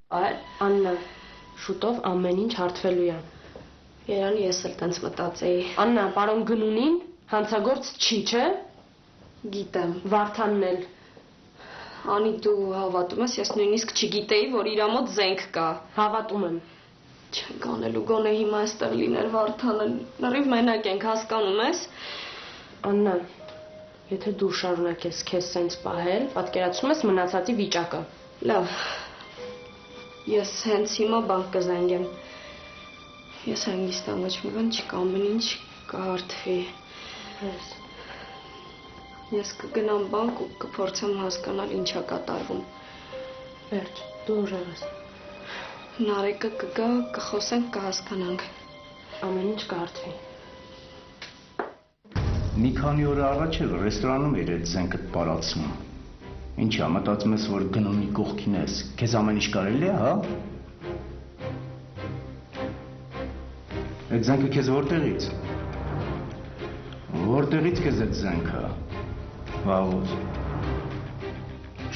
Աննա, շուտով ամեն ինչ հարթվելու է։ Երանի ես էլ տենց մտածեի։ Աննա, պարոն Գնունին հանցագործ չի, չէ։ Գիտեմ։ Վարդանն էլ։ Անի դու հավատում ես, ես նույնիսկ չգիտեի, որ իր մոտ զենք կա։ Հավատում եմ։ Չենք անելու, գոնե հիմա այստեղ լիներ Վարդանը, լրիվ մենակ ենք, հասկանում ես։ Աննա, եթե դու շարունակես քեզ սենց պահել, պատկերացնում ես մնացածի վիճակը։ Լավ, ես հենց հիմա բանկ կզանգեմ։ Ես հանգիստ եմ, ոչ մի բան չկա, ամեն ինչ կհարթվի։ Ես կգնամ բանկ ու կփորձեմ հասկանալ ինչա կատարվում։ Վերջ, դու ուժեղ ես։ Նարեկը կգա, կխոսենք, կհասկանանք։ Ամեն ինչ կհարթվի։ Մի քանի օր առաջ էլ ռեստորանում էր այդ զենքդ պարացնում։ Ինչա, մտածում ես, որ Գնունի կողքին ես, քեզ ամեն ինչ կարելի է, հա։ Այդ զենքը քեզ որտեղից։ Որտեղից քեզ այդ զենքը։ Վաղուց։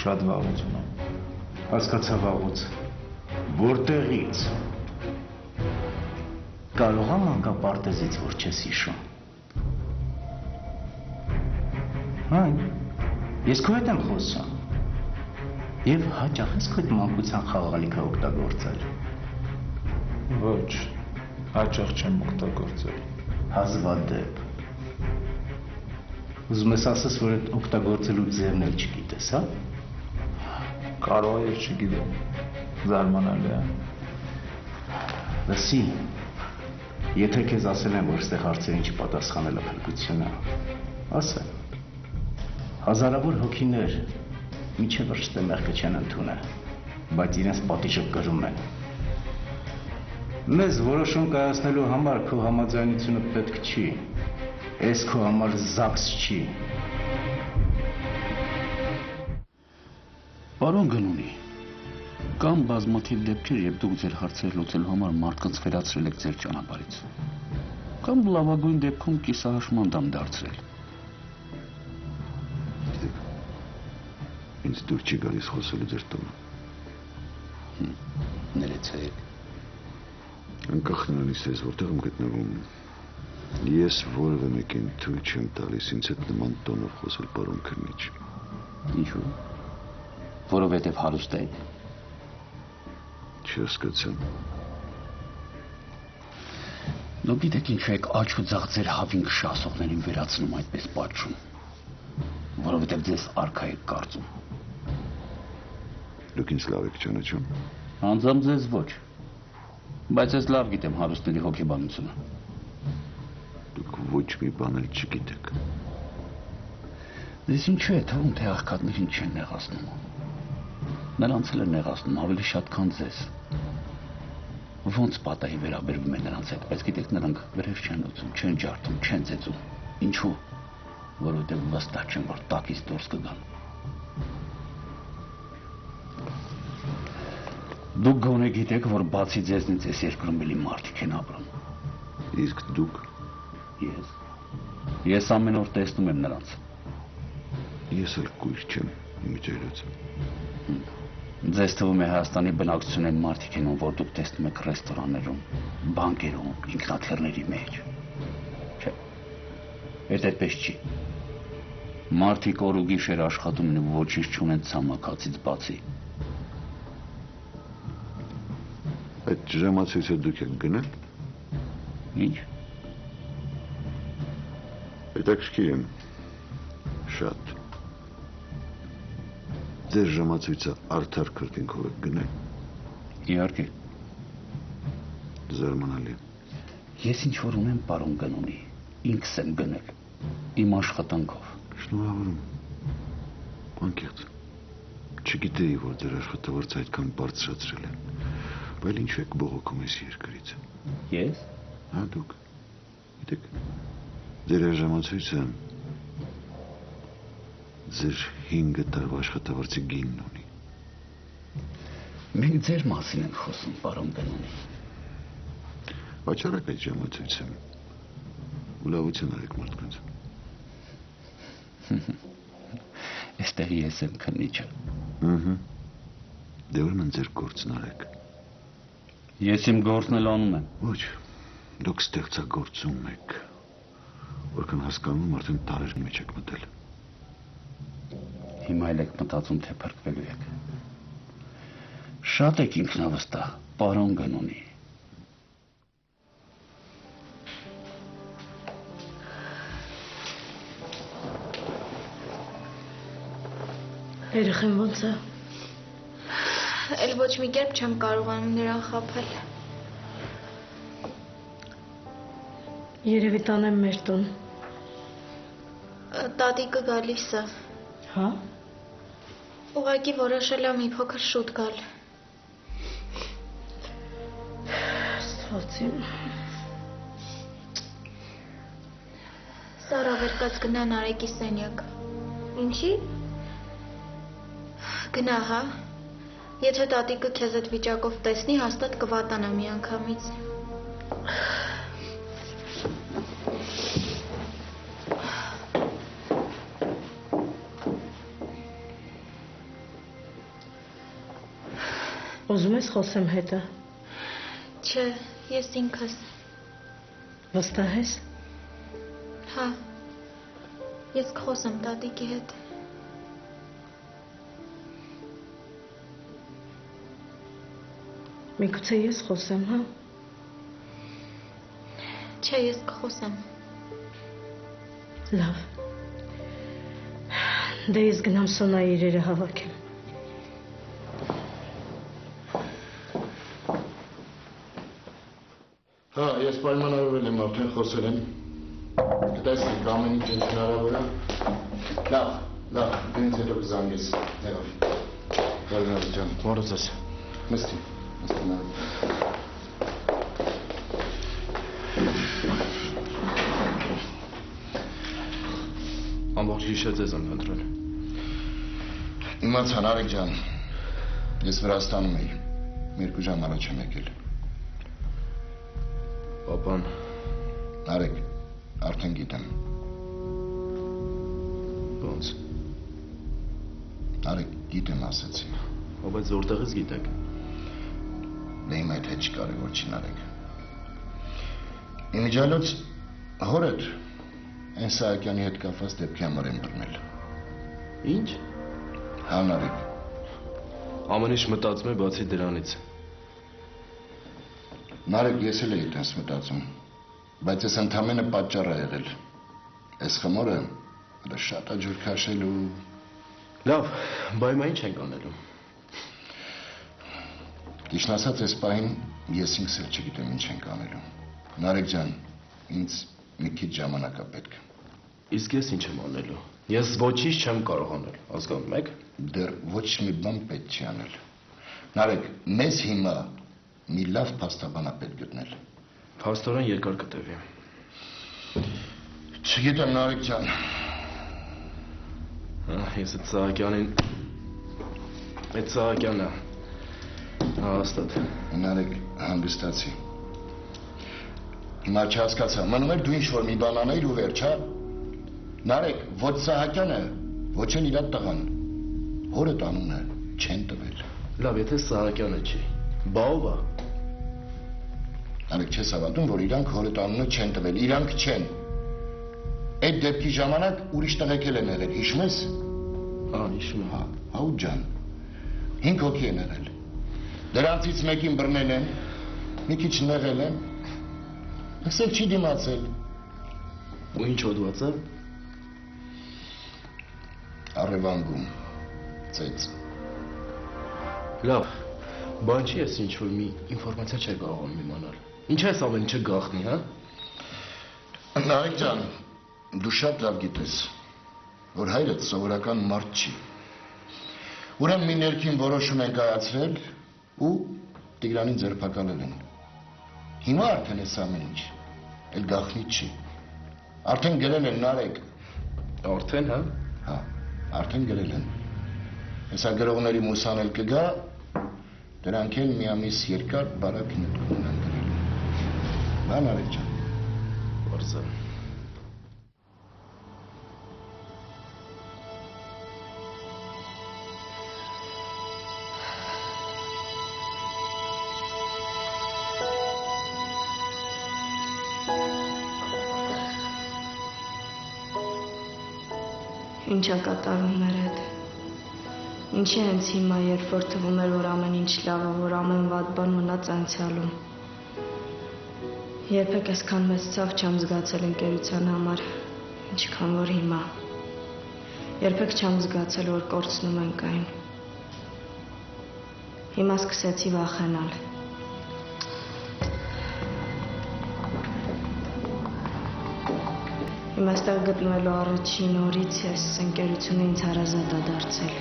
Շատ վաղուց ունեմ։ Հասկացա վաղուց։ Որտեղից։ Կարող եմ մանկապարտեզից, որ չես հիշում։ Այն, ես քո հետ եմ խոսում։ Եվ հաճախ ես քո մանկության խաղալիքը օգտագործել։ Ոչ, հաճախ չեմ օգտագործել։ Հազվադեպ։ Ուզում ես ասես, որ այդ օգտագործելու ձևն էլ չգիտես, հա։ Կարող է չգիտեմ։ Զարմանալի է։ Լսի, եթե քեզ ասել են, որ ստեղ հարցերին չպատասխանել է փրկությունը, ասել։ Հազարավոր հոգիներ միջև վրշտե մեղքը չեն ընդունել, բայց իրենց պատիժը կրում են։ Մեզ որոշում կայացնելու համար քո համաձայնությունը պետք չի, ես քո համար զաքս չի։ Պարոն Գնունի, կամ բազմաթիվ դեպքեր, երբ դուք ձեր հարցերը լուծելու համար մարդկանց վերացրել եք ձեր ճանապարհից, կամ լավագույն դեպքում կիսահաշման դամ դարձրել։ Ինձ դուր չի գալիս խոսելու ձեր տոնը։ Ներեցեք։ Անկախ նրանից ես որտեղ եմ գտնվում, ես որևէ մեկին թույլ չեմ տալիս ինձ հետ նման տոնով խոսել պարոն Քրնիչ։ Ինչու՞։ Որովհետև հարուստ եք։ Չհասկացա։ Դուք գիտեք ինչու եք աչք ու ձախ ձեր հավին քշասողներին վերացնում այդպես պատշում, որովհետև ձեզ արքա եք կարծում։ Դուք ինձ լավ եք ճանաչում։ Անձամբ ձեզ ոչ, բայց ես լավ գիտեմ հարուստների հոգեբանությունը։ Դուք ոչ մի բան էլ չգիտեք։ Ձեզ ինչու է թվում, թե աղքատներին չեն նեղացնում։ Նրանց էլ են նեղացնում ավելի շատ, քան ձեզ։ Ոնց պատահի վերաբերվում են նրանց հետ, բայց գիտեք, նրանք վերև չեն լուծում, չեն ջարդում, չեն ծեծում։ Ինչու՞։ Որովհետև վստահ չեն, որ տակից դուրս կգան։ Դուք գոնե գիտեք, որ բացի ձեզնից այս երկրում էլի մարդիկ են ապրում։ Իսկ դուք։ Ես ամեն օր տեսնում եմ նրանց։ Ես էլ կույր չեմ իմիջերից։ Ձեզ թվում է Հայաստանի բնակչություն են մարդիկ են, որ դուք տեսնում եք ռեստորաններում, բանկերում, ինքնաթիռների մեջ։ Չէ, այդ այդպես չի։ Մարդիկ օր ու գիշեր աշխատում են ու ոչինչ չունեն ցամաքացից բացի։ Այդ ժամացույցը դուք եք գնել։ Ինչ։ Հետաքրքիր եմ շատ։ Ձեր ժամացույցը արդար քրտինքով եք գնել։ Իհարկե։ Զարմանալի։ Ես ինչ որ ունեմ պարոն Գնունի, ինքս եմ գնել իմ աշխատանքով։ Շնորհավորում։ Անկեղծ։ Չգիտեի, որ ձեր աշխատավարձը այդքան բարձրացրել են։ Բայց ինչու եք բողոքում այս երկրից։ Ես։ Հա դուք։ Գիտեք, ձեր ժամացույցը ձեր 5 տարվա աշխատավարձի գինն ունի։ Մենք ձեր մասին ենք խոսում, պարոն Գնունի։ Վաճառեք այդ ժամացույցը։ Ու լավություն արեք մարդկանց։ Այստեղ ես եմ քննիչը։ Դե ուրեմն ձեր գործն արեք։ Ես իմ գործն էլ անում եմ։ Ոչ, դուք ստեղծագործում եք, որքան հասկանում արդեն տարերն մեջ եք մտել։ Հիմա էլ եք մտածում, թե փրկվելու եք։ Շատ եք ինքնավստահ, պարոն Գնունի։ Երեխեն ո՞նց է։ Էլ ոչ մի կերպ չեմ կարողանում նրան խաբել։ Երևի տանեմ մեր տուն։ Տատիկը գալիս է։ Հա։ Ուղղակի որոշել եմ մի փոքր շուտ գալ։ Ստացիմ։ Սարա վերկած գնա Նարեկի սենյակ։ Ինչի։ Գնա, հա։ Եթե տատիկը քեզ այդ վիճակով տեսնի, հաստատ կվատանա միանգամից։ Ուզում ես խոսեմ հետը։ Չէ, ես ինքս։ Վստահ ես։ Հա։ Ես կխոսեմ տատիկի հետ։ Միգուցե ես խոսեմ, հա։ Չէ, ես կխոսեմ։ Լավ։ Դե ես գնամ Սոնայի իրերը հավաքեմ։ Հա, ես պայմանավորվել եմ, արդեն խոսել եմ։ Կտեսնենք ամեն ինչ ինչ հնարավոր է։ Լավ, դրանից հետո կզանգես։ Եղավ։ Գարնալ ջան, մորոց ես։ Մստի։ Ամբողջ գիշեր ձեզ եմ խնդրել։ Իմացա, Նարեկ ջան, ես Վրաստանում էի, 2 ժամ առաջ եմ եկել։ Պապան։ Նարեկ, արդեն գիտեմ։ Ոնց։ Նարեկ, գիտեմ ասեցի։ Բայց որտեղից գիտեք։ Դե իմ այդ հետ չկարևոր չի, Նարեկ։ Իմիջիալոց հորդ այն Սահակյանի հետ կապված դեպքի համար եմ բռնել։ Ինչ։ Հա, Նարեկ։ Ամեն ինչ մտածում է բացի դրանից։ Նարեկ, ես էլ էի տես մտածում, բայց ես ընդամենը պատճառ է եղել։ Այս խմորը դա շատ աջուր քաշելու։ Լավ, բայց հիմա ինչ ենք անելու։ Ճիշտ ասած, այս պահին ես ինքս էլ չգիտեմ ինչ ենք անելու։ Նարեկ ջան, ինձ մի քիչ ժամանակ է պետք։ Իսկ ես ինչ եմ անելու։ Ես ոչինչ չեմ կարող անել, հասկանում եք։ Դեռ ոչ մի բան պետք չի անել։ Նարեկ, մեզ հիմա մի լավ փաստաբան է պետք գտնել։ Փաստորեն երկար կտևի։ Չգիտեմ, Նարեկ ջան։ Ես այդ Սահակյանին։ Այդ Սահակյանը։ Հաստատ։ Նարեկ, հանգստացի։ Հիմա չհասկացա, մնում էր դու ինչ-որ մի բան անեիր ու վերջ, հա։ Նարեկ, ոչ Սահակյանը, ոչ են իր տղան։ Հորդ անունը չեն տվել։ Լավ, եթե Սահակյանը չի, բա ով է։ Նարեկ, չես հավատում, որ իրանք հորդ անունը չեն տվել, իրանք չեն։ Այդ դեպքի ժամանակ ուրիշ տղեկել են եղել, հիշում ես։ Հա, հիշում եմ։ Հա, ու ջան։ 5 հոգի են եղել։ Դրանցից մեկին բռնել են, մի քիչ նեղել են։ Ես էլ չի դիմացել։ Ու ինչ հոդված է։ Առևանգում, ծեծ։ Լավ, բան չի ես ինչ-որ մի ինվորմացիա չէ կարողանում իմանալ։ Ինչ ես ամեն ինչը գաղտնի, հա։ Նարեկ ջան, դու շատ լավ գիտես, որ հայրդ սովորական մարդ չի։ Ուրեմն մի ներքին որոշում են կայացրել ու Տիգրանին ձերբակալել են։ Հիմա արդեն էս ամեն ինչ, էլ գաղտնի չի։ Արդեն գրել են, Նարեկ։ Արդեն, հա։ Հա, արդեն գրել են։ Հեսա գրողների մուսան էլ կգա, դրանք էլ մի ամիս երկար բարակ նետքում են գրել։ Բա Նարեկ ջան։ Որզը։ Ինչա կատարում մեր հետ։ Ինչի հենց հիմա, երբ որ թվում էր, որ ամեն ինչ լավ է, որ ամեն վատ բան մնաց անցյալում։ Երբեք այսքան մեծ ցավ չեմ զգացել ընկերության համար, ինչքան որ հիմա։ Երբեք չեմ զգացել, որ կորցնում ենք այն։ Հիմա սկսեցի վախենալ։ Հիմա այստեղ գտնվելու առաջին օրից ես ընկերությունը ինձ հարազատ է դարձել։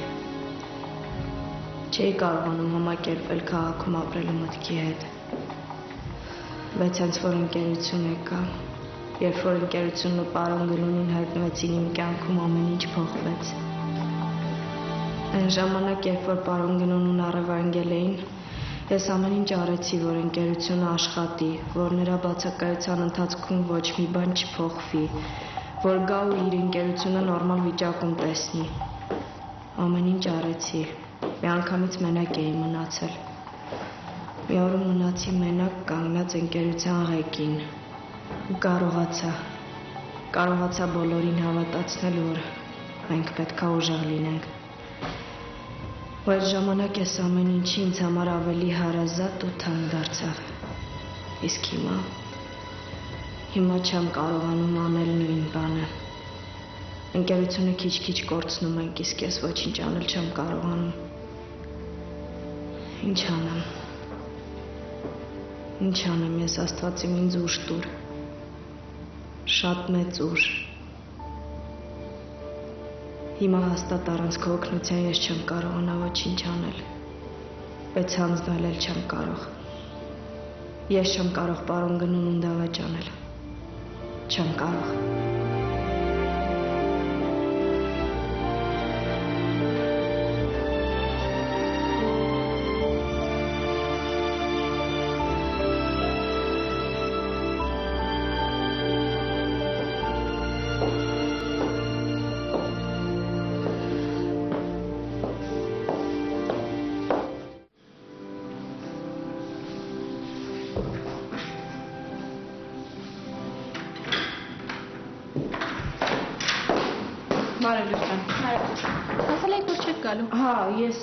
Չէի կարողանում համակերպվել քաղաքում ապրելու մտքի հետ։ Բայց հենց որ ընկերություն եկա, երբ որ ընկերությունն ու պարոն Գլունին հայտնվեցին իմ կյանքում, ամեն ինչ փոխվեց։ Այն ժամանակ, երբ որ պարոն Գլունին առևանգել էին, ես ամեն ինչ արեցի, որ ընկերությունը աշխատի, որ նրա բացակայության ընթացքում ոչ մի բան չփոխվի, որ գա ու իր ընկերությունը նորմալ վիճակում տեսնի։ Ամեն ինչ արեցի։ Մի անգամից մենակ էի մնացել։ Մի օր մնացի մենակ կանգնած ընկերության ղեկին ու կարողացա բոլորին հավատացնել, որ մենք պետք է ուժեղ լինենք։ Ու այդ ժամանակ ես ամեն ինչի ինձ համար ավելի հարազատ ու թանկ դարձավ։ Իսկ հիմա չեմ կարողանում անել նույն բանը։ Ընկերությունը քիչ-քիչ կորցնում ենք, իսկ ես ոչինչ անել չեմ կարողանում։ Ինչ անեմ, ես Աստված իմ ինձ ուժ տուր, շատ մեծ ուժ։ Հիմա հաստատ առանց քո օգնության ես չեմ կարողանա ոչինչ անել, բայց հանձնել էլ չեմ կարող։ Ես չեմ կարող պարոն Գնունուն դավաճ անել, չեմ կարող։ Ասել եք, որ չեք գալու։ Հա, ես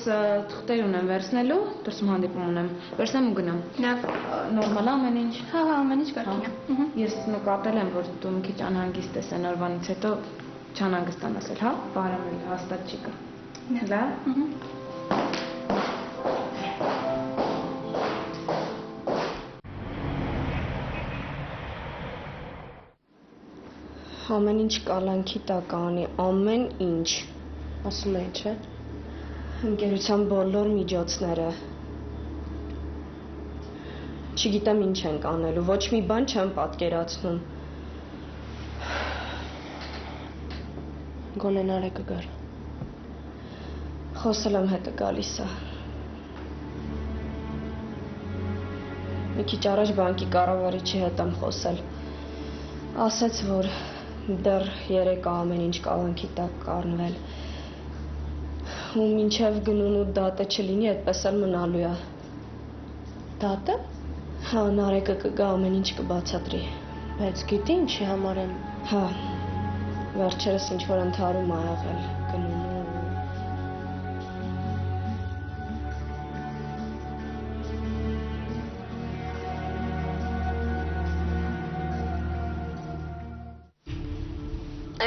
թղթեր ունեմ վերցնելու, դրսում հանդիպում ունեմ։ Վերցնեմ ու գնամ։ Նորմալ է ամեն ինչ։ Հա, ամեն ինչ կարգին է։ Ես նկատել եմ, որ դու մի քիչ անհանգիստ ես այն օրվանից հետո չանհանգստանաս էլ, հա? Բարամել հաստատ չի կա։ Լավ։ Ամեն ինչ կալանքի տակ անի, ամեն ինչ։ Ասում էի, չէ՞։ Ընկերության բոլոր միջոցները։ Չգիտեմ ինչ ենք անելու, ոչ մի բան չեմ պատկերացնում։ Գոնե Նարեկը գար։ Խոսել եմ հետը գալիս է։ Մի քիչ առաջ բանկի կառավարիչի հետ եմ խոսել։ Ասաց, որ դեռ 3 ամեն ինչ կալանքի տակ կառնվել։ Ու մինչև Գնունու դատը չլինի, այդպես էլ մնալու է։ Դատը։ Հա, Նարեկը կգա ամեն ինչ կբացատրի։ Բայց գիտի ինչի համար եմ։ Հա, վերջերս ինչ որ ընդհարում ա եղել Գնունու։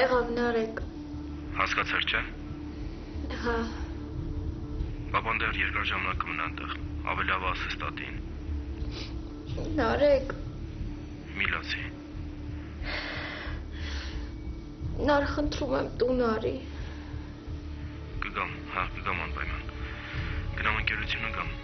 Եղավ Նարեկ։ Հասկացար, չէ՞։ Հա։ Բաբան դեռ երկար ժամանակ կմնա այնտեղ, ավելի լավ ասես տատին։ Նարեկ։ Մի լացի։ Նար, խնդրում եմ տուն արի։ Կգամ, հա, կգամ անպայման։ Գնամ ընկերությունը գամ։